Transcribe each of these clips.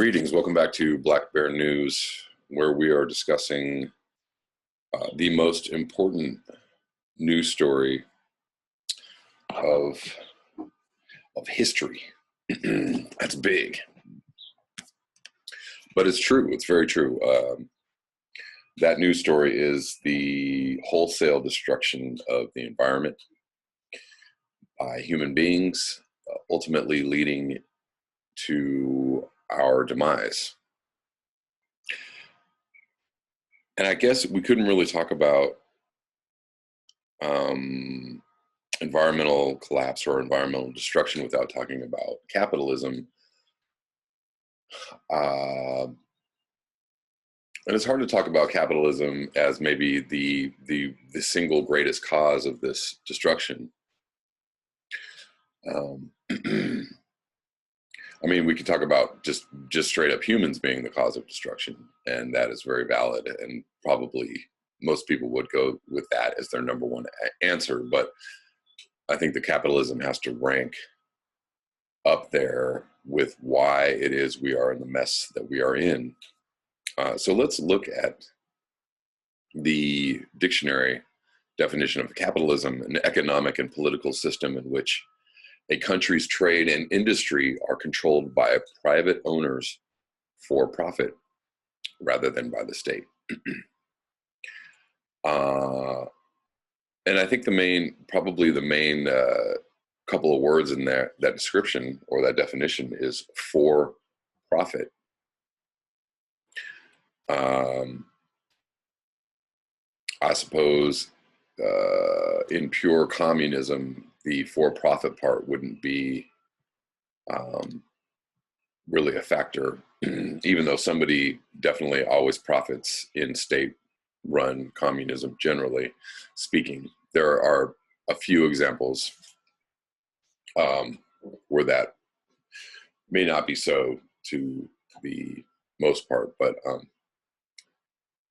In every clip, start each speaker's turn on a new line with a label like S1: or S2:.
S1: Greetings, welcome back to Black Bear News, where we are discussing the most important news story of history. That's big, but it's true. It's very true. That news story is the wholesale destruction of the environment by human beings, ultimately leading to our demise. And I guess we couldn't really talk about environmental collapse or environmental destruction without talking about capitalism. And it's hard to talk about capitalism as maybe the single greatest cause of this destruction. I mean, we could talk about just straight up humans being the cause of destruction, and that is very valid, and probably most people would go with that as their number one answer. But I think the capitalism has to rank up there with why it is we are in the mess that we are in. So let's look at the dictionary definition of capitalism: an economic and political system in which a country's trade and industry are controlled by private owners for profit rather than by the state. And I think probably the main couple of words in that description or that definition is for profit. I suppose in pure communism, the for-profit part wouldn't be really a factor, even though somebody definitely always profits in state-run communism, generally speaking. There are a few examples where that may not be so to the most part, but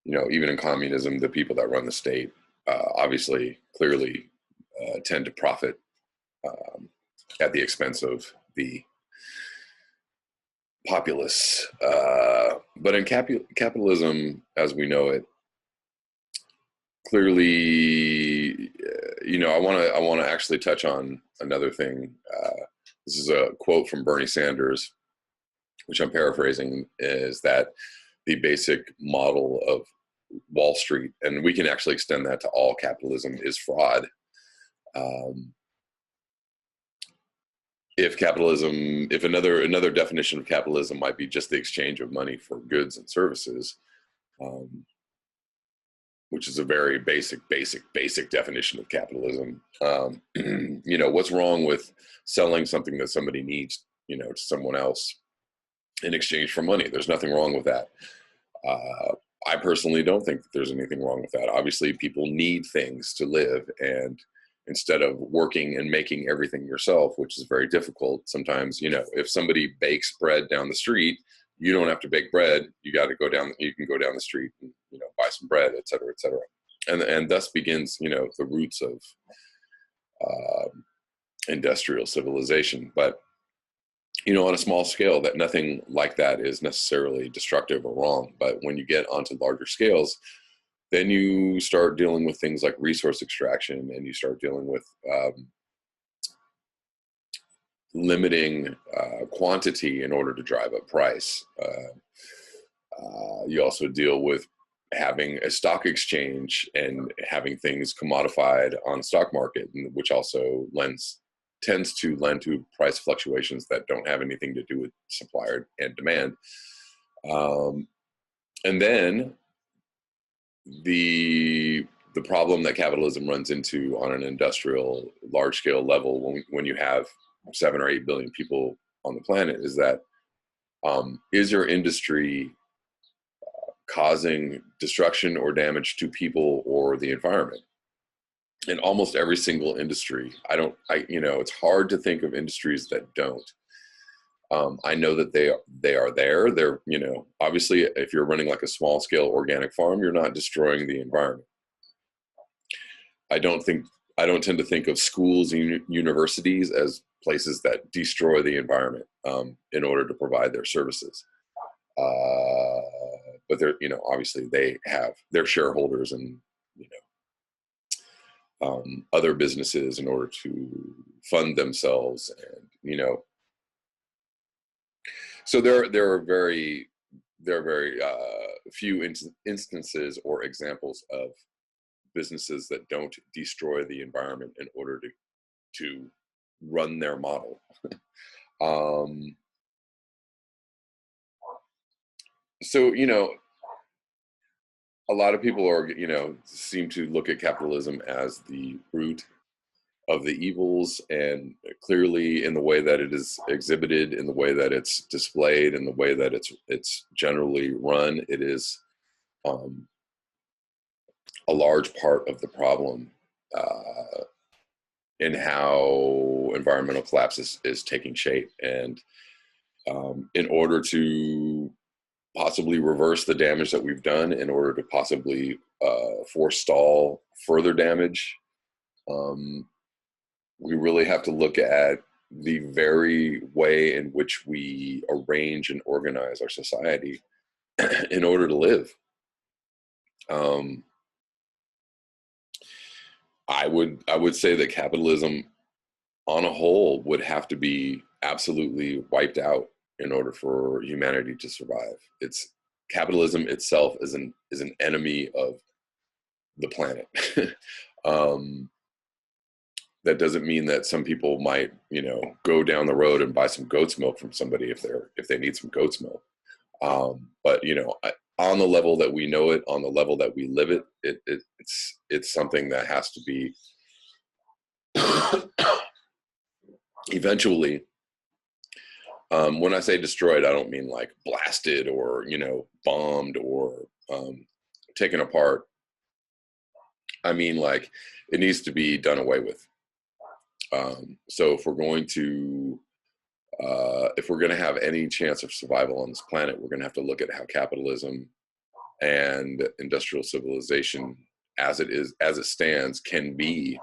S1: even in communism, the people that run the state obviously, clearly tend to profit at the expense of the populace. But in capitalism, as we know it, clearly, I want to actually touch on another thing. This is a quote from Bernie Sanders, which I'm paraphrasing, is that the basic model of Wall Street, and we can actually extend that to all capitalism, is fraud. If another definition of capitalism might be just the exchange of money for goods and services, which is a very basic definition of capitalism. What's wrong with selling something that somebody needs, to someone else in exchange for money? There's nothing wrong with that. I personally don't think that there's anything wrong with that. Obviously, people need things to live, and instead of working and making everything yourself, which is very difficult, sometimes, if somebody bakes bread down the street, you don't have to bake bread. You can go down the street and, buy some bread, et cetera, et cetera. And thus begins, the roots of industrial civilization. But, on a small scale, that nothing like that is necessarily destructive or wrong. But when you get onto larger scales, then you start dealing with things like resource extraction, and you start dealing with limiting quantity in order to drive up price. You also deal with having a stock exchange and having things commodified on the stock market, which also tends to lend to price fluctuations that don't have anything to do with supply and demand. And then the problem that capitalism runs into on an industrial large scale level when you have 7 or 8 billion people on the planet is that is your industry causing destruction or damage to people or the environment? In almost every single industry, it's hard to think of industries that don't. I know that they are there. They're, obviously, if you're running like a small scale organic farm, you're not destroying the environment. I don't tend to think of schools and universities as places that destroy the environment in order to provide their services. But they're, you know, obviously they have their shareholders and, you know, other businesses in order to fund themselves, and, you know, so there are very few instances or examples of businesses that don't destroy the environment in order to run their model. So, you know, a lot of people are, you know, seem to look at capitalism as the root of the evils, and clearly in the way that it is exhibited, in the way that it's displayed, in the way that it's generally run, it is a large part of the problem in how environmental collapse is taking shape. And in order to possibly reverse the damage that we've done, in order to possibly forestall further damage, we really have to look at the very way in which we arrange and organize our society in order to live. I would say that capitalism on a whole would have to be absolutely wiped out in order for humanity to survive. Capitalism itself is an enemy of the planet. That doesn't mean that some people might, you know, go down the road and buy some goat's milk from somebody if they need some goat's milk. But, you know, on the level that we know it, on the level that we live it, it's something that has to be eventually. When I say destroyed, I don't mean like blasted or, you know, bombed or taken apart. I mean, like, it needs to be done away with. So if we're going to have any chance of survival on this planet, we're going to have to look at how capitalism and industrial civilization, as it stands, can be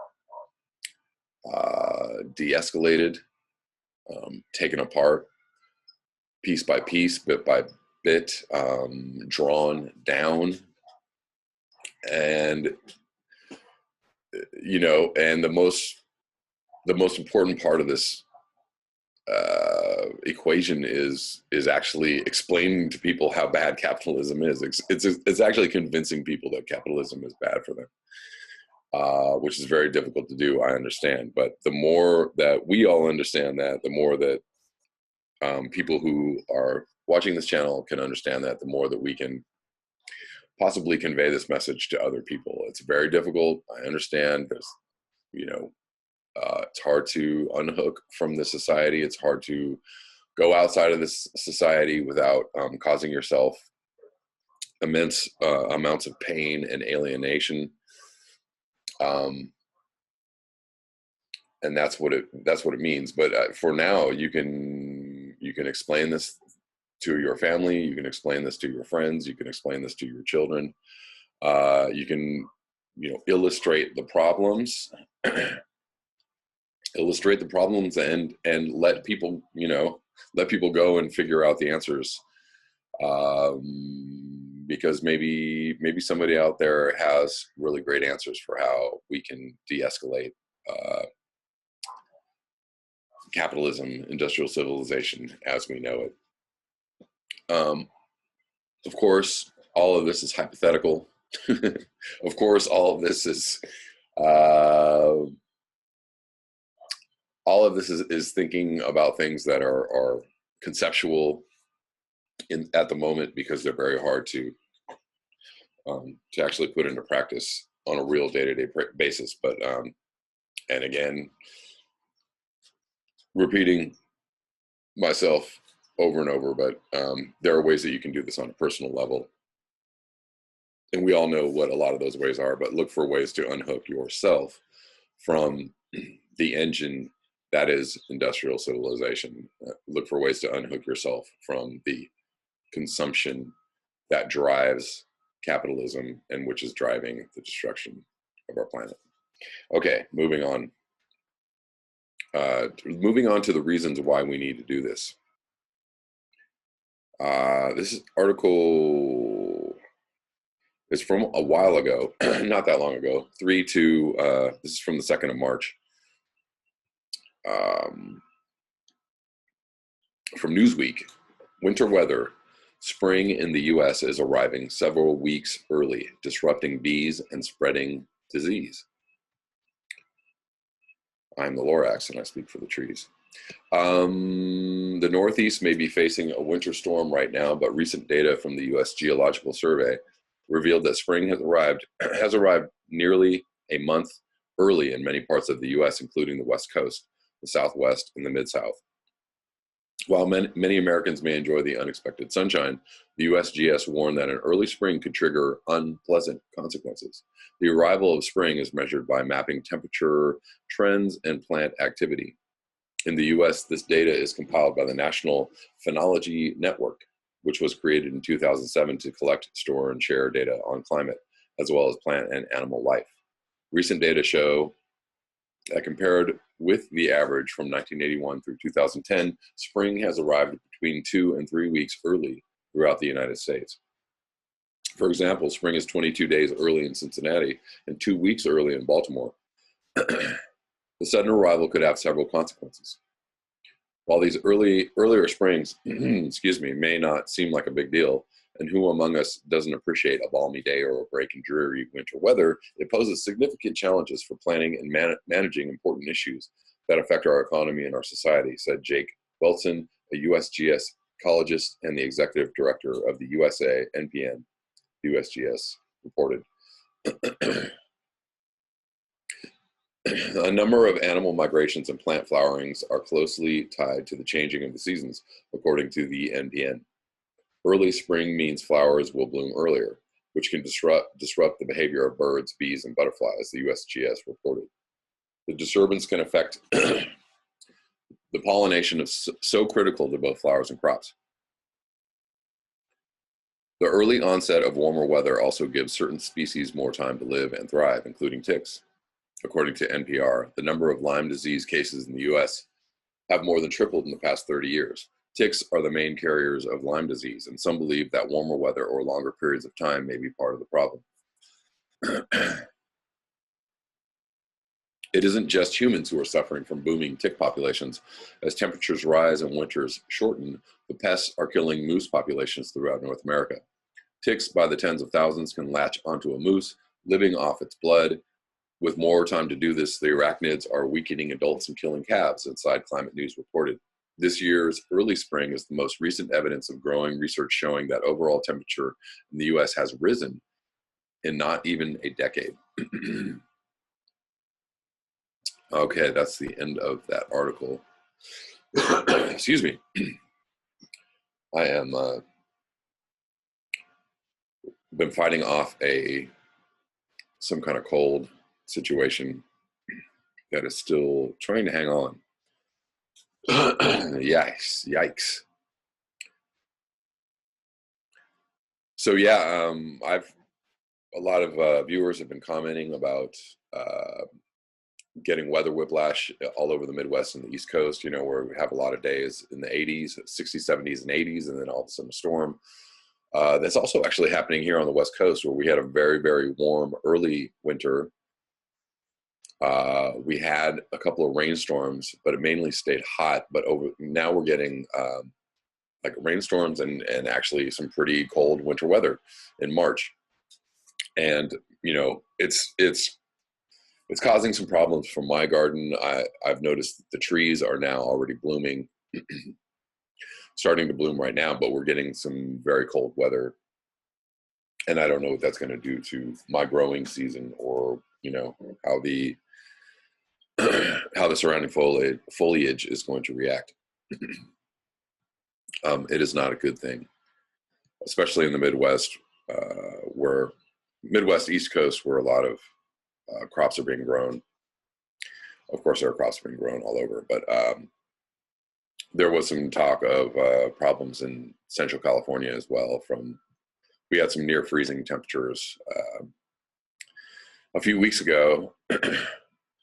S1: de-escalated, taken apart, piece by piece, bit by bit, drawn down, and, you know, and the most important part of this equation is actually explaining to people how bad capitalism is. It's actually convincing people that capitalism is bad for them, which is very difficult to do, I understand. But the more that we all understand that, the more that people who are watching this channel can understand that, the more that we can possibly convey this message to other people. It's very difficult, I understand. There's, you know, it's hard to unhook from this society. It's hard to go outside of this society without causing yourself immense amounts of pain and alienation. And that's what it means. But for now, you can explain this to your family. You can explain this to your friends. You can explain this to your children. You can, you know, illustrate the problems. Illustrate the problems and let people, you know, let people go and figure out the answers, because maybe somebody out there has really great answers for how we can de-escalate capitalism, industrial civilization as we know it. Of course, all of this is hypothetical. Of course, all of this is thinking about things that are conceptual at the moment, because they're very hard to actually put into practice on a real day-to-day basis. But and again, repeating myself over and over, but there are ways that you can do this on a personal level, and we all know what a lot of those ways are. But look for ways to unhook yourself from the engine that is industrial civilization. Look for ways to unhook yourself from the consumption that drives capitalism and which is driving the destruction of our planet. Okay, moving on. Moving on to the reasons why we need to do this. This article is from a while ago, not that long ago. This is from the 2nd of March. From Newsweek, winter weather. Spring in the U.S. is arriving several weeks early, disrupting bees and spreading disease. I'm the Lorax, and I speak for the trees. The Northeast may be facing a winter storm right now, but recent data from the U.S. Geological Survey revealed that spring has arrived nearly a month early in many parts of the U.S., including the West Coast, the Southwest, and the Mid-South. While many Americans may enjoy the unexpected sunshine, the USGS warned that an early spring could trigger unpleasant consequences. The arrival of spring is measured by mapping temperature trends and plant activity. In the US, this data is compiled by the National Phenology Network, which was created in 2007 to collect, store, and share data on climate, as well as plant and animal life. Recent data show that compared with the average from 1981 through 2010, spring has arrived between 2 and 3 weeks early throughout the United States. For example, spring is 22 days early in Cincinnati and 2 weeks early in Baltimore. The sudden arrival could have several consequences. While these earlier springs, may not seem like a big deal, and who among us doesn't appreciate a balmy day or a break in dreary winter weather, it poses significant challenges for planning and managing important issues that affect our economy and our society, said Jake Wilson, a USGS ecologist and the executive director of the USA NPN, USGS reported. A number of animal migrations and plant flowerings are closely tied to the changing of the seasons, according to the NPN. Early spring means flowers will bloom earlier, which can disrupt the behavior of birds, bees, and butterflies, the USGS reported. The disturbance can affect the pollination of so critical to both flowers and crops. The early onset of warmer weather also gives certain species more time to live and thrive, including ticks. According to NPR, the number of Lyme disease cases in the U.S. have more than tripled in the past 30 years. Ticks are the main carriers of Lyme disease, and some believe that warmer weather or longer periods of time may be part of the problem. It isn't just humans who are suffering from booming tick populations. As temperatures rise and winters shorten, the pests are killing moose populations throughout North America. Ticks by the tens of thousands can latch onto a moose, living off its blood. With more time to do this, the arachnids are weakening adults and killing calves, Inside Climate News reported. This year's early spring is the most recent evidence of growing research showing that overall temperature in the U.S. has risen in not even a decade. Okay, that's the end of that article. Excuse me. I am been fighting off some kind of cold situation that is still trying to hang on. Yikes. So yeah, a lot of viewers have been commenting about getting weather whiplash all over the Midwest and the East Coast, where we have a lot of days in the 80s, 60s, 70s, and 80s, and then all of a sudden a storm. That's also actually happening here on the West Coast, where we had a very, very warm early winter. We had a couple of rainstorms, but it mainly stayed hot. But now we're getting like rainstorms and actually some pretty cold winter weather in March. And, it's causing some problems for my garden. I've noticed that the trees are now already blooming, starting to bloom right now, but we're getting some very cold weather. And I don't know what that's going to do to my growing season, or, how the surrounding foliage is going to react. It is not a good thing, especially in the Midwest, East Coast, where a lot of crops are being grown. Of course, there are crops being grown all over, but there was some talk of problems in Central California as well. We had some near freezing temperatures a few weeks ago,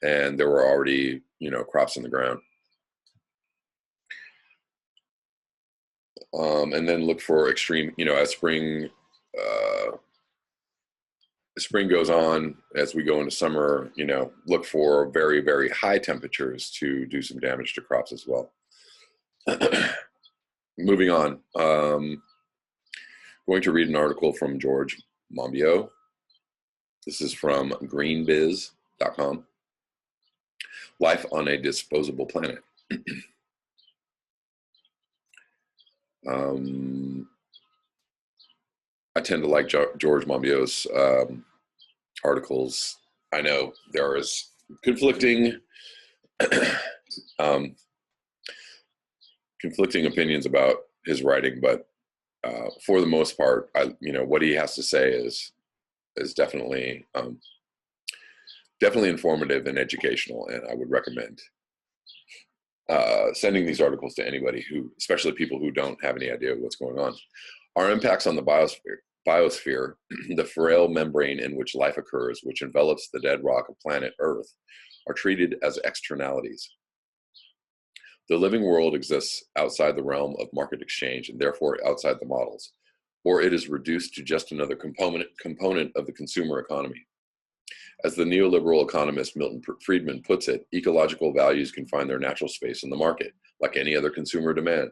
S1: and there were already, crops in the ground. And then look for extreme, as spring goes on, as we go into summer, look for very, very high temperatures to do some damage to crops as well. Moving on, going to read an article from George Monbiot. This is from greenbiz.com. Life on a Disposable Planet. I tend to like George Monbiot's articles. I know there is conflicting opinions about his writing, but for the most part, what he has to say is definitely informative and educational, and I would recommend sending these articles to anybody especially people who don't have any idea what's going on. Our impacts on the biosphere, the frail membrane in which life occurs, which envelops the dead rock of planet Earth, are treated as externalities. The living world exists outside the realm of market exchange and therefore outside the models, or it is reduced to just another component of the consumer economy. As the neoliberal economist Milton Friedman puts it, ecological values can find their natural space in the market, like any other consumer demand.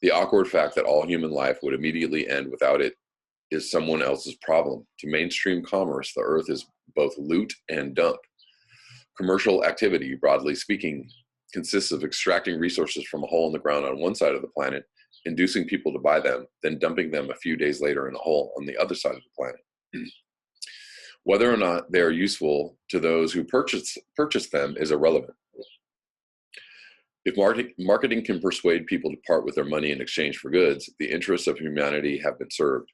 S1: The awkward fact that all human life would immediately end without it is someone else's problem. To mainstream commerce, the earth is both loot and dump. Commercial activity, broadly speaking, consists of extracting resources from a hole in the ground on one side of the planet, inducing people to buy them, then dumping them a few days later in a hole on the other side of the planet. Whether or not they are useful to those who purchase them is irrelevant. If marketing can persuade people to part with their money in exchange for goods, the interests of humanity have been served.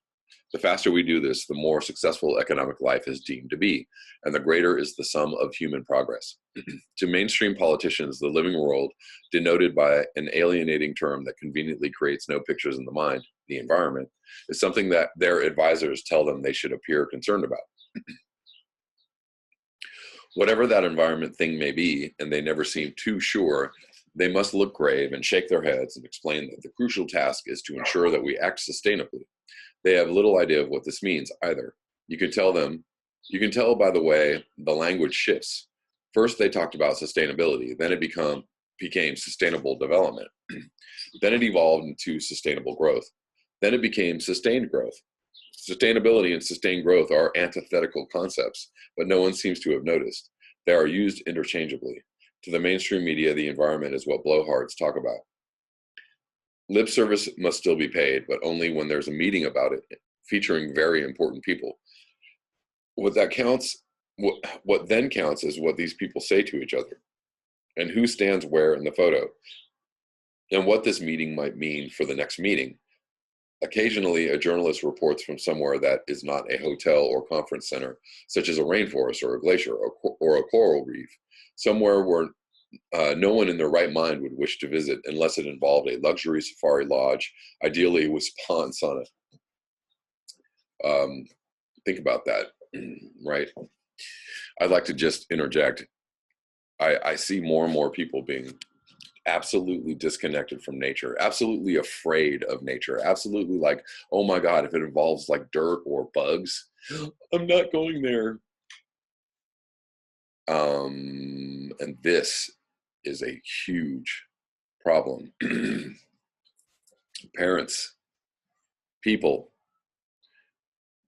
S1: The faster we do this, the more successful economic life is deemed to be, and the greater is the sum of human progress. To mainstream politicians, the living world, denoted by an alienating term that conveniently creates no pictures in the mind, the environment, is something that their advisors tell them they should appear concerned about. Whatever that environment thing may be, and they never seem too sure, they must look grave and shake their heads and explain that the crucial task is to ensure that we act sustainably. They have little idea of what this means either. You can tell by the way the language shifts. First they talked about sustainability, then it became sustainable development. Then it evolved into sustainable growth. Then it became sustained growth. Sustainability and sustained growth are antithetical concepts, but no one seems to have noticed. They are used interchangeably. To the mainstream media, the environment is what blowhards talk about. Lip service must still be paid, but only when there's a meeting about it, featuring very important people. What then counts is what these people say to each other, and who stands where in the photo, and what this meeting might mean for the next meeting. Occasionally, a journalist reports from somewhere that is not a hotel or conference center, such as a rainforest or a glacier or a coral reef, somewhere where no one in their right mind would wish to visit unless it involved a luxury safari lodge, ideally with spa and sauna. Think about that, right? I'd like to just interject. I see more and more people being absolutely disconnected from nature, absolutely afraid of nature, absolutely like, oh my God, if it involves like dirt or bugs, I'm not going there. And this is a huge problem. Parents, people,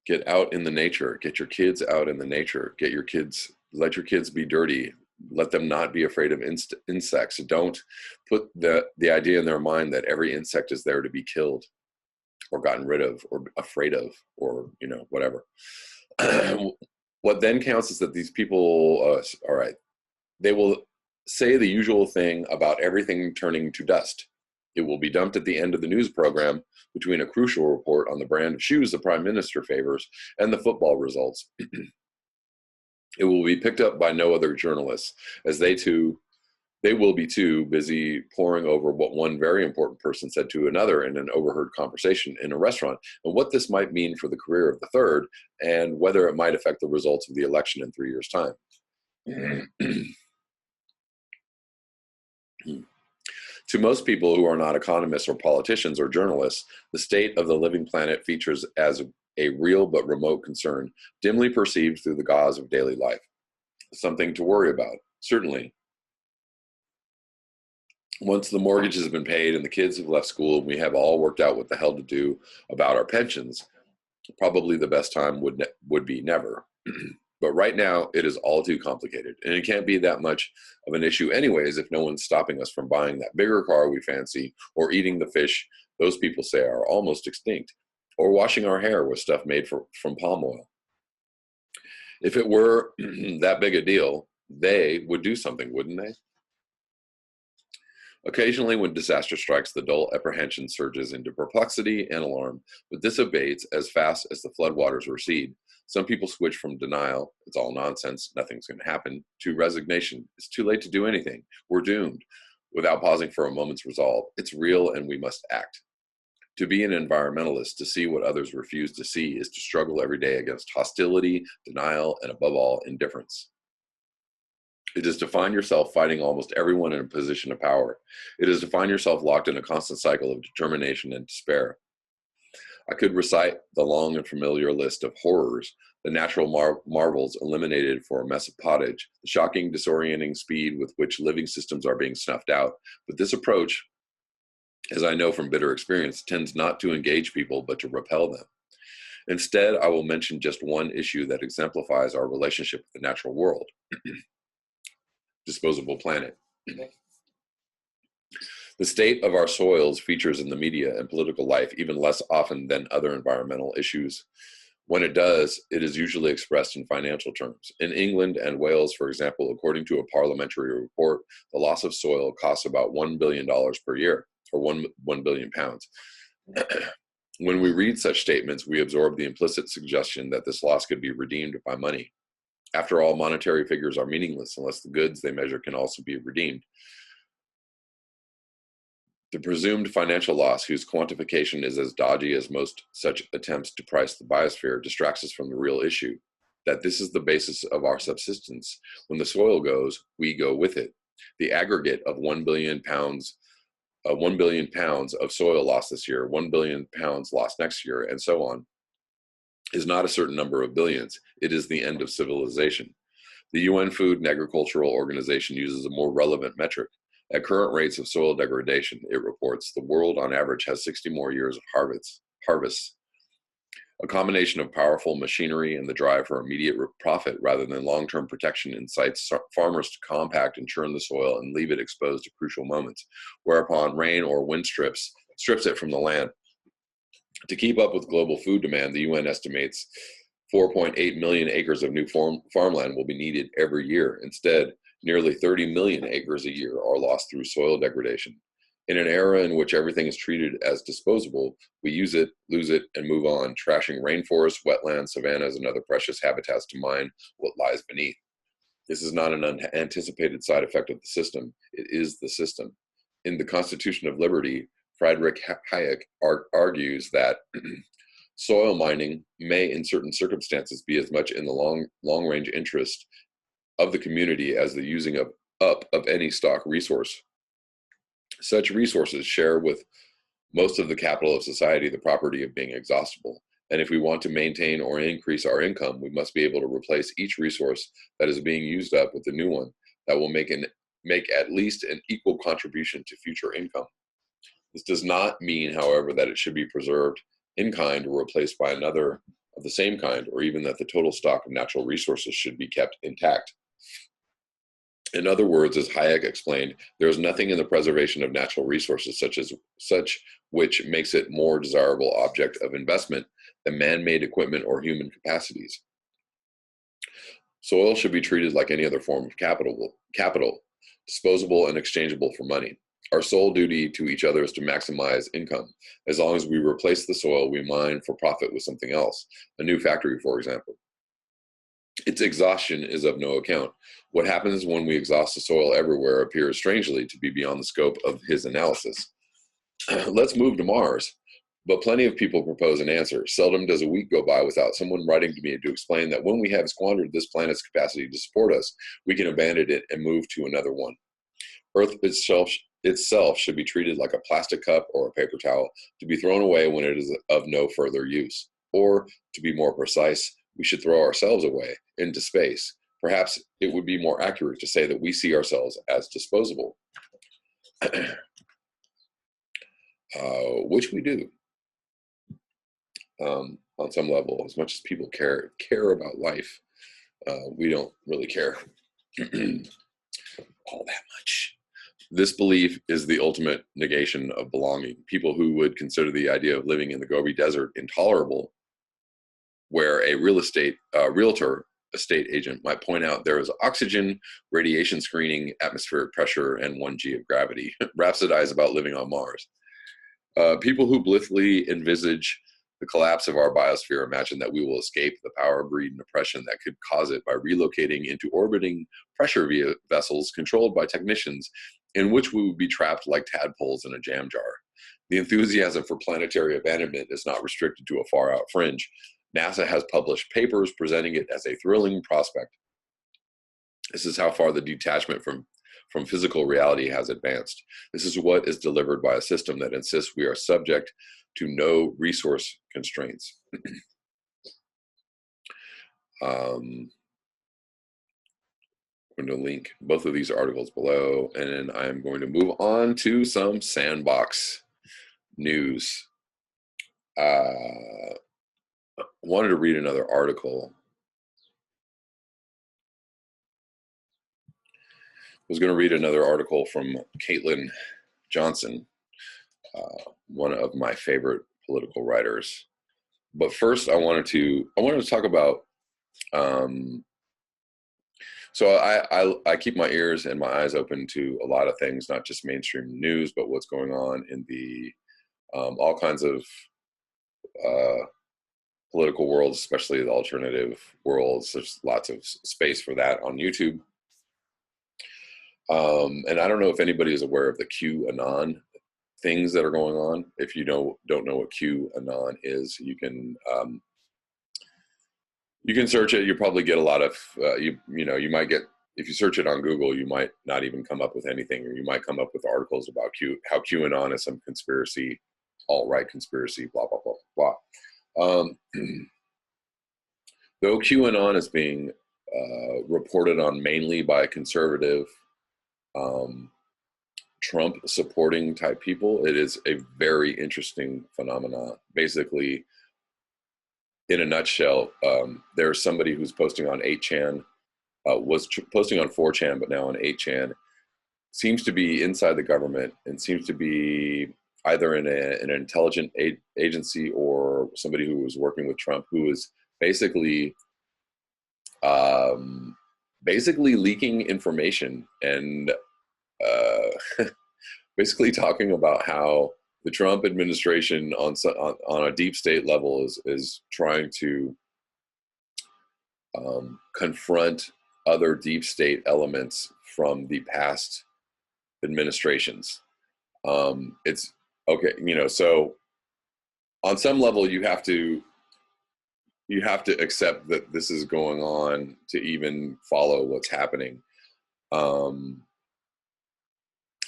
S1: get out in the nature, get your kids out in the nature, let your kids be dirty. Let them not be afraid of insects. Don't put the idea in their mind that every insect is there to be killed or gotten rid of or afraid of or, whatever. What then counts is that these people, all right, they will say the usual thing about everything turning to dust. It will be dumped at the end of the news program between a crucial report on the brand of shoes the Prime Minister favors and the football results. It will be picked up by no other journalists, as they will be too busy poring over what one very important person said to another in an overheard conversation in a restaurant, and what this might mean for the career of the third, and whether it might affect the results of the election in 3 years' time. To most people who are not economists or politicians or journalists, the state of the living planet features as a real but remote concern, dimly perceived through the gauze of daily life. Something to worry about, certainly. Once the mortgage has been paid and the kids have left school and we have all worked out what the hell to do about our pensions, probably the best time would be never. But right now, it is all too complicated, and it can't be that much of an issue anyways if no one's stopping us from buying that bigger car we fancy, or eating the fish those people say are almost extinct, or washing our hair with stuff made from palm oil. If it were that big a deal, they would do something, wouldn't they? Occasionally, when disaster strikes, the dull apprehension surges into perplexity and alarm, but this abates as fast as the floodwaters recede. Some people switch from denial, it's all nonsense, nothing's going to happen, to resignation. It's too late to do anything. We're doomed, without pausing for a moment's resolve. It's real and we must act. To be an environmentalist, to see what others refuse to see, is to struggle every day against hostility, denial, and above all, indifference. It is to find yourself fighting almost everyone in a position of power. It is to find yourself locked in a constant cycle of determination and despair. I could recite the long and familiar list of horrors, the natural marvels eliminated for a mess of pottage, the shocking, disorienting speed with which living systems are being snuffed out. But this approach, as I know from bitter experience, tends not to engage people, but to repel them. Instead, I will mention just one issue that exemplifies our relationship with the natural world. Disposable planet. The state of our soils features in the media and political life even less often than other environmental issues. When it does, it is usually expressed in financial terms. In England and Wales, for example, according to a parliamentary report, the loss of soil costs about $1 billion per year, or 1 billion pounds. When we read such statements, we absorb the implicit suggestion that this loss could be redeemed by money. After all, monetary figures are meaningless unless the goods they measure can also be redeemed. The presumed financial loss, whose quantification is as dodgy as most such attempts to price the biosphere, distracts us from the real issue, that this is the basis of our subsistence. When the soil goes, we go with it. The aggregate of 1 billion pounds of soil lost this year, 1 billion pounds lost next year, and so on, is not a certain number of billions. It is the end of civilization. The UN Food and Agricultural Organization uses a more relevant metric. At current rates of soil degradation, it reports, the world on average has 60 more years of harvests. A combination of powerful machinery and the drive for immediate profit rather than long-term protection incites farmers to compact and churn the soil and leave it exposed to crucial moments, whereupon rain or wind strips it from the land. To keep up with global food demand, the UN estimates 4.8 million acres of new farmland will be needed every year. Instead, nearly 30 million acres a year are lost through soil degradation. In an era in which everything is treated as disposable, we use it, lose it, and move on, trashing rainforests, wetlands, savannas, and other precious habitats to mine what lies beneath. This is not an unanticipated side effect of the system. It is the system. In The Constitution of Liberty, Friedrich Hayek argues that soil mining may, in certain circumstances, be as much in the long-range interest of the community as the using up of any stock resource. Such resources share with most of the capital of society the property of being exhaustible. And if we want to maintain or increase our income, we must be able to replace each resource that is being used up with a new one that will make at least an equal contribution to future income. This does not mean, however, that it should be preserved in kind or replaced by another of the same kind, or even that the total stock of natural resources should be kept intact. In other words, as Hayek explained, there is nothing in the preservation of natural resources such which makes it more desirable object of investment than man-made equipment or human capacities. Soil should be treated like any other form of capital, disposable and exchangeable for money. Our sole duty to each other is to maximize income. As long as we replace the soil we mine for profit with something else, a new factory, for example. Its exhaustion is of no account. What happens when we exhaust the soil everywhere appears strangely to be beyond the scope of his analysis. Let's move to Mars. But plenty of people propose an answer. Seldom does a week go by without someone writing to me to explain that when we have squandered this planet's capacity to support us, we can abandon it and move to another one. Earth itself itself should be treated like a plastic cup or a paper towel to be thrown away when it is of no further use. Or, to be more precise, we should throw ourselves away into space. Perhaps it would be more accurate to say that we see ourselves as disposable, which we do on some level. As much as people care about life, we don't really care all that much. This belief is the ultimate negation of belonging. People who would consider the idea of living in the Gobi Desert intolerable, where a realtor, estate agent might point out there is oxygen, radiation screening, atmospheric pressure, and 1G of gravity, rhapsodize about living on Mars. People who blithely envisage the collapse of our biosphere imagine that we will escape the power, greed, and oppression that could cause it by relocating into orbiting pressure vessels controlled by technicians, in which we would be trapped like tadpoles in a jam jar. The enthusiasm for planetary abandonment is not restricted to a far-out fringe. NASA has published papers presenting it as a thrilling prospect. This is how far the detachment from physical reality has advanced. This is what is delivered by a system that insists we are subject to no resource constraints. I'm going to link both of these articles below, and then I'm going to move on to some sandbox news. Wanted to read another article. Was going to read another article from Caitlin Johnson, one of my favorite political writers. But first, I wanted to talk about. So I keep my ears and my eyes open to a lot of things, not just mainstream news, but what's going on in the all kinds of political worlds, especially the alternative worlds. There's lots of space for that on YouTube. And I don't know if anybody is aware of the QAnon things that are going on. If you don't know what QAnon is, you can search it. You'll probably get a lot of you might get, if you search it on Google, you might not even come up with anything, or you might come up with articles about how QAnon is some conspiracy, alt-right conspiracy, blah blah blah blah. Though QAnon is being reported on mainly by conservative, Trump supporting type people, it is a very interesting phenomenon. Basically, in a nutshell, there's somebody who's posting on 8chan, was posting on 4chan, but now on 8chan, seems to be inside the government and seems to be either in an intelligence agency or somebody who was working with Trump, who is basically leaking information and basically talking about how the Trump administration on a deep state level is trying to confront other deep state elements from the past administrations. It's okay, so on some level you have to accept that this is going on to even follow what's happening. And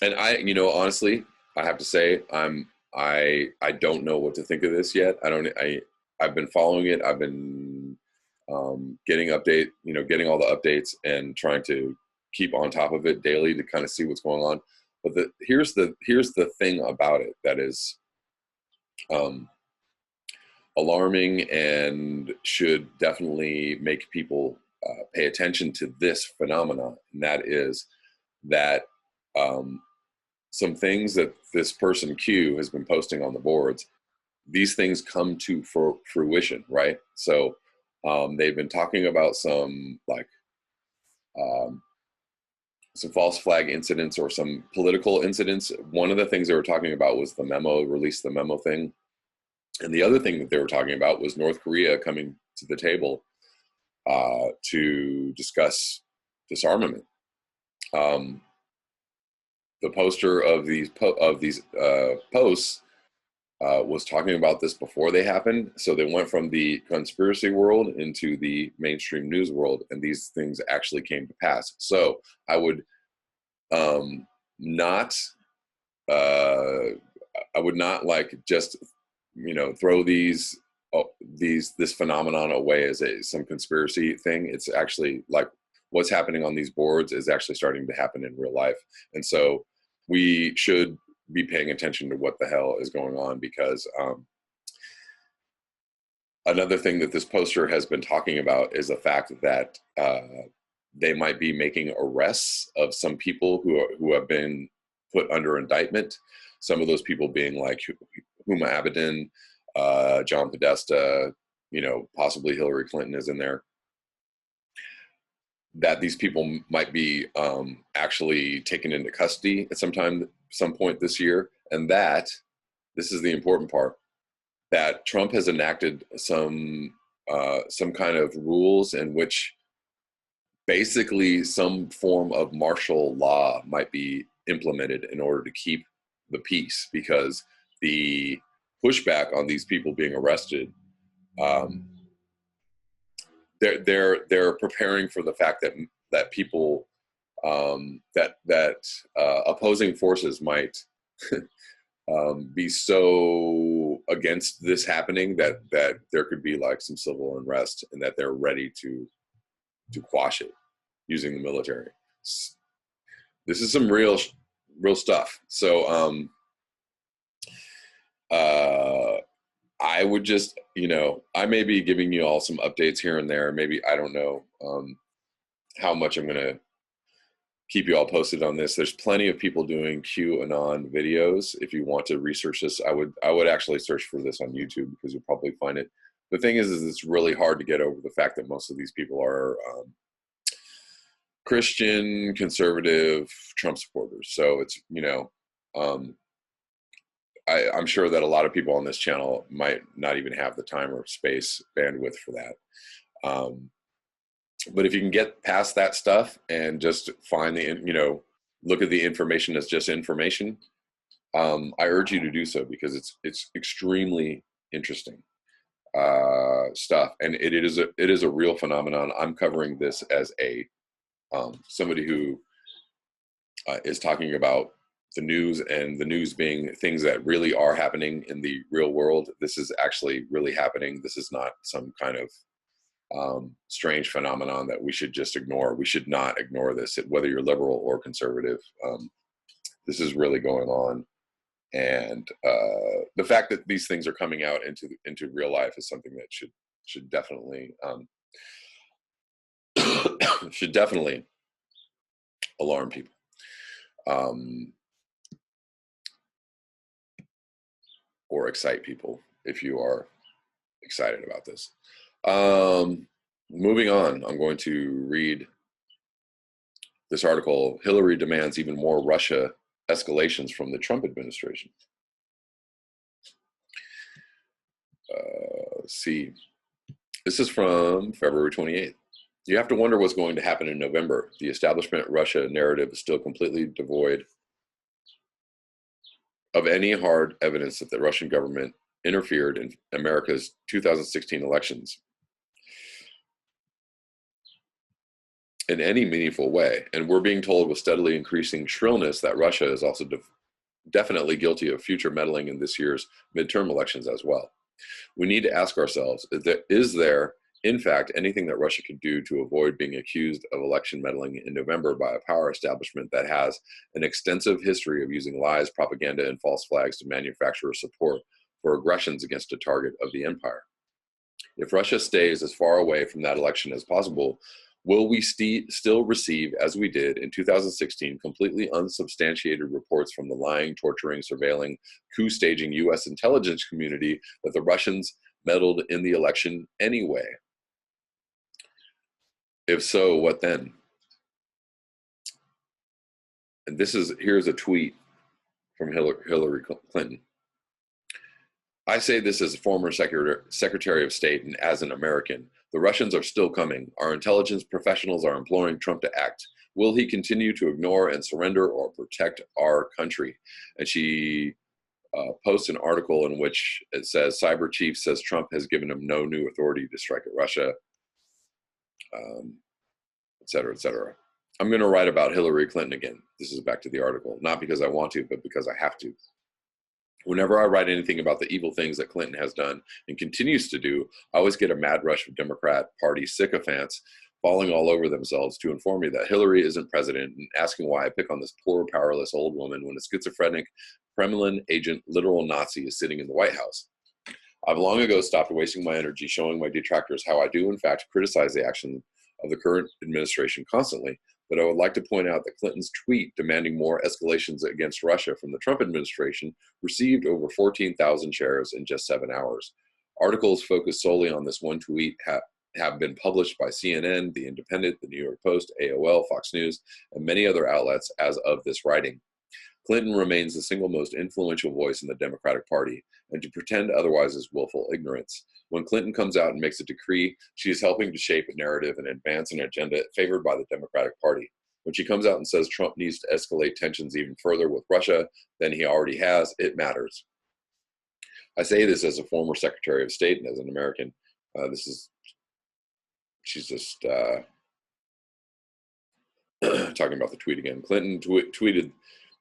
S1: honestly, I have to say, I don't know what to think of this yet. I've been following it. I've been getting all the updates and trying to keep on top of it daily to kind of see what's going on. But here's the thing about it that is alarming and should definitely make people pay attention to this phenomenon, and that is that some things that this person Q has been posting on the boards, these things come to fruition, right? So they've been talking about some false flag incidents or some political incidents. One of the things they were talking about was the memo thing. And the other thing that they were talking about was North Korea coming to the table to discuss disarmament. The poster of these posts was talking about this before they happened. So they went from the conspiracy world into the mainstream news world, and these things actually came to pass. So I would not I would not like just, you know, throw this phenomenon away as some conspiracy thing. It's actually like what's happening on these boards is actually starting to happen in real life. And so we should be paying attention to what the hell is going on, because another thing that this poster has been talking about is the fact that they might be making arrests of some people who have been put under indictment. Some of those people being like Huma Abedin, John Podesta, you know, possibly Hillary Clinton is in there. That these people might be actually taken into custody at some point this year, and that this is the important part, that Trump has enacted some kind of rules in which basically some form of martial law might be implemented in order to keep the peace, because the pushback on these people being arrested, they're preparing for the fact that people that opposing forces might be so against this happening that there could be like some civil unrest, and that they're ready to quash it using the military. This is some real stuff. So I would just, you know, I may be giving you all some updates here and there. Maybe, I don't know how much I'm going to keep you all posted on this. There's plenty of people doing QAnon videos. If you want to research this, I would actually search for this on YouTube, because you'll probably find it. The thing is it's really hard to get over the fact that most of these people are Christian, conservative, Trump supporters. So it's, you know, I'm sure that a lot of people on this channel might not even have the time or space bandwidth for that. But if you can get past that stuff and just find you know, look at the information as just information, I urge you to do so, because it's extremely interesting stuff, and it is a real phenomenon. I'm covering this as a somebody who is talking about the news, and the news being things that really are happening in the real world. This is actually really happening. This is not some kind of strange phenomenon that we should just ignore. We should not ignore this, whether you're liberal or conservative. This is really going on, and the fact that these things are coming out into real life is something that should definitely should definitely alarm people. Or excite people if you are excited about this. Moving on, I'm going to read this article. Hillary demands even more Russia escalations from the Trump administration. Let's see. This is from February 28th. You have to wonder what's going to happen in November. The establishment Russia narrative is still completely devoid of any hard evidence that the Russian government interfered in America's 2016 elections in any meaningful way. And we're being told with steadily increasing shrillness that Russia is also definitely guilty of future meddling in this year's midterm elections as well. We need to ask ourselves, is there, in fact, anything that Russia could do to avoid being accused of election meddling in November by a power establishment that has an extensive history of using lies, propaganda, and false flags to manufacture support for aggressions against a target of the empire? If Russia stays as far away from that election as possible, will we still receive, as we did in 2016, completely unsubstantiated reports from the lying, torturing, surveilling, coup-staging U.S. intelligence community that the Russians meddled in the election anyway? If so, what then? And here's a tweet from Hillary Clinton. I say this as a former Secretary of State and as an American. The Russians are still coming. Our intelligence professionals are imploring Trump to act. Will he continue to ignore and surrender or protect our country? And she posts an article in which it says, Cyber Chief says Trump has given him no new authority to strike at Russia, et cetera, et cetera. I'm going to write about Hillary Clinton again. This is back to the article, not because I want to, but because I have to. Whenever I write anything about the evil things that Clinton has done and continues to do, I always get a mad rush of Democrat Party sycophants falling all over themselves to inform me that Hillary isn't president and asking why I pick on this poor, powerless old woman when a schizophrenic Kremlin agent, literal Nazi, is sitting in the White House. I've long ago stopped wasting my energy showing my detractors how I do, in fact, criticize the action of the current administration constantly, but I would like to point out that Clinton's tweet demanding more escalations against Russia from the Trump administration received over 14,000 shares in just 7 hours. Articles focused solely on this one tweet have been published by CNN, The Independent, The New York Post, AOL, Fox News, and many other outlets as of this writing. Clinton remains the single most influential voice in the Democratic Party, and to pretend otherwise is willful ignorance. When Clinton comes out and makes a decree, she is helping to shape a narrative and advance an agenda favored by the Democratic Party. When she comes out and says Trump needs to escalate tensions even further with Russia than he already has, it matters. I say this as a former Secretary of State and as an American. She's just talking about the tweet again. Clinton tweeted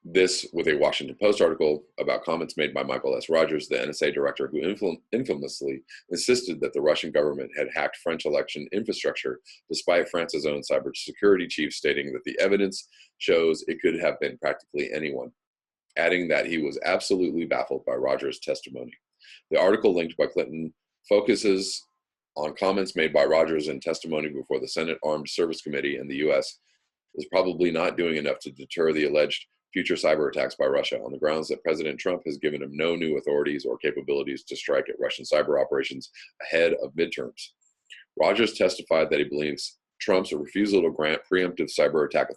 S1: this with a Washington Post article about comments made by Michael S. Rogers, the NSA director, who infamously insisted that the Russian government had hacked French election infrastructure, despite France's own cybersecurity chief stating that the evidence shows it could have been practically anyone, adding that he was absolutely baffled by Rogers' testimony. The article linked by Clinton focuses on comments made by Rogers in testimony before the Senate Armed Service Committee, and the U.S. is probably not doing enough to deter the alleged future cyber attacks by Russia on the grounds that President Trump has given him no new authorities or capabilities to strike at Russian cyber operations ahead of midterms. Rogers testified that he believes Trump's refusal to grant preemptive cyber attack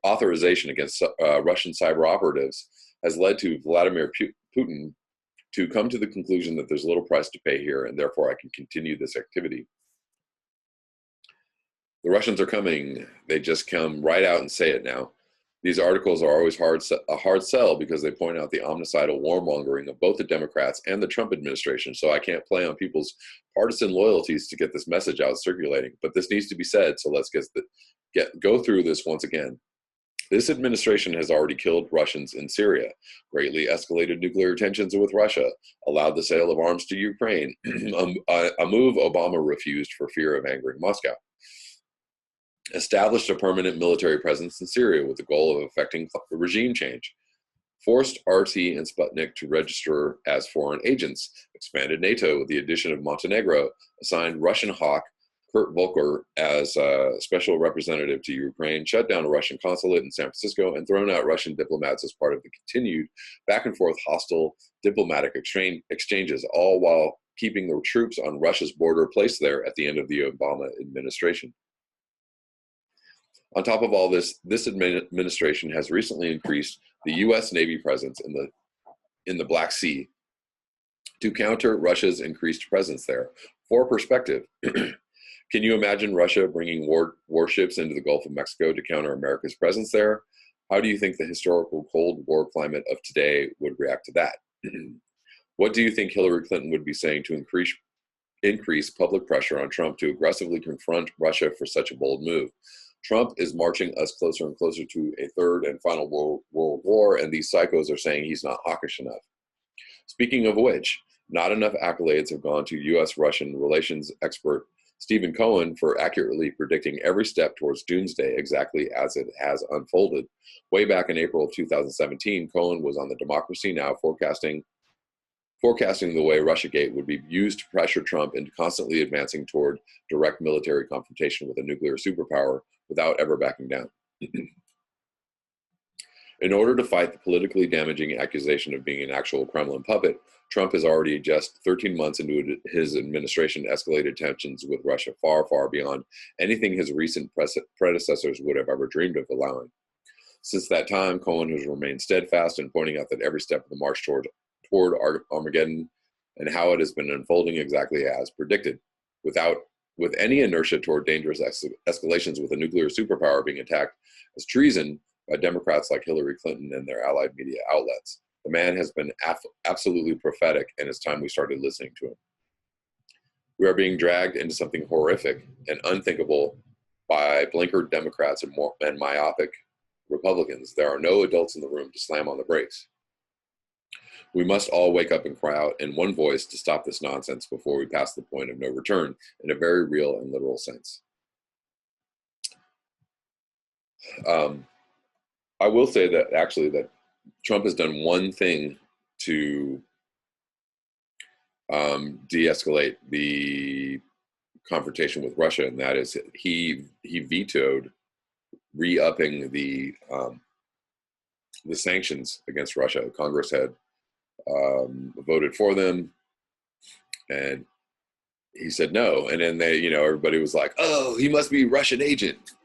S1: authorization against Russian cyber operatives has led to Vladimir Putin to come to the conclusion that there's little price to pay here, and therefore I can continue this activity. The Russians are coming. They just come right out and say it now. These articles are always a hard sell because they point out the omnicidal warmongering of both the Democrats and the Trump administration, so I can't play on people's partisan loyalties to get this message out circulating. But this needs to be said, so let's go through this once again. This administration has already killed Russians in Syria, greatly escalated nuclear tensions with Russia, allowed the sale of arms to Ukraine, a move Obama refused for fear of angering Moscow, established a permanent military presence in Syria with the goal of effecting regime change, forced RT and Sputnik to register as foreign agents, expanded NATO with the addition of Montenegro, assigned Russian hawk Kurt Volker as a special representative to Ukraine, shut down a Russian consulate in San Francisco, and thrown out Russian diplomats as part of the continued back and forth hostile diplomatic exchanges, all while keeping the troops on Russia's border placed there at the end of the Obama administration. On top of all this, this administration has recently increased the U.S. Navy presence in the Black Sea to counter Russia's increased presence there. For perspective, can you imagine Russia bringing warships into the Gulf of Mexico to counter America's presence there? How do you think the historical Cold War climate of today would react to that? What do you think Hillary Clinton would be saying to increase public pressure on Trump to aggressively confront Russia for such a bold move? Trump is marching us closer and closer to a third and final world war, and these psychos are saying he's not hawkish enough. Speaking of which, not enough accolades have gone to U.S.-Russian relations expert Stephen Cohen for accurately predicting every step towards doomsday exactly as it has unfolded. Way back in April of 2017, Cohen was on the Democracy Now! forecasting the way Russiagate would be used to pressure Trump into constantly advancing toward direct military confrontation with a nuclear superpower without ever backing down. In order to fight the politically damaging accusation of being an actual Kremlin puppet, Trump has already, just 13 months into his administration, escalated tensions with Russia far, far beyond anything his recent predecessors would have ever dreamed of allowing. Since that time, Cohen has remained steadfast in pointing out that every step of the march toward Armageddon and how it has been unfolding exactly as predicted, with any inertia toward dangerous escalations with a nuclear superpower being attacked as treason by Democrats like Hillary Clinton and their allied media outlets. The man has been absolutely prophetic, and it's time we started listening to him. We are being dragged into something horrific and unthinkable by blinkered Democrats and myopic Republicans. There are no adults in the room to slam on the brakes. We must all wake up and cry out in one voice to stop this nonsense before we pass the point of no return in a very real and literal sense. I will say that actually that Trump has done one thing to de-escalate the confrontation with Russia, and that is he vetoed re-upping the sanctions against Russia. Congress had voted for them, and he said no. And then everybody was like, "Oh, he must be a Russian agent."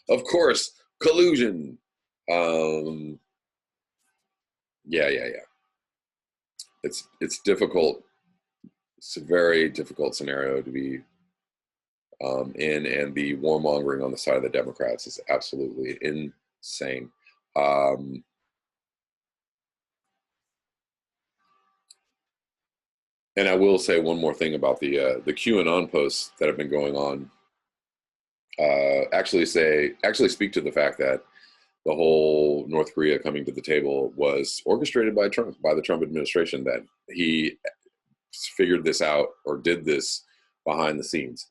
S1: Of course, collusion. Yeah. It's difficult. It's a very difficult scenario to be in, and the warmongering on the side of the Democrats is absolutely insane. And I will say one more thing about the QAnon posts that have been going on. Actually speak to the fact that the whole North Korea coming to the table was orchestrated by Trump, by the Trump administration, that he figured this out or did this behind the scenes.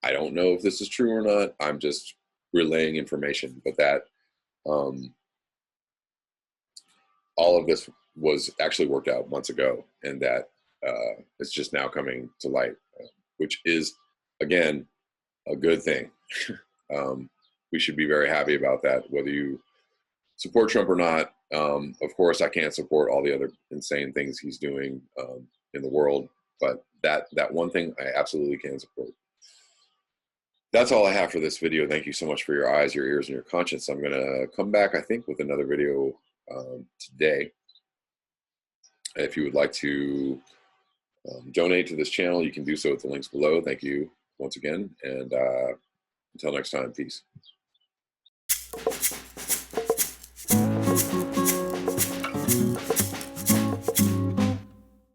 S1: I don't know if this is true or not. I'm just relaying information, but that all of this was actually worked out months ago, and that it's just now coming to light, which is, again, a good thing. We should be very happy about that, whether you support Trump or not. Of course, I can't support all the other insane things he's doing in the world, but that one thing I absolutely can support. That's all I have for this video. Thank you so much for your eyes, your ears, and your conscience. I'm going to come back, I think, with another video today. If you would like to donate to this channel, you can do so at the links below. Thank you once again, and until next time, peace.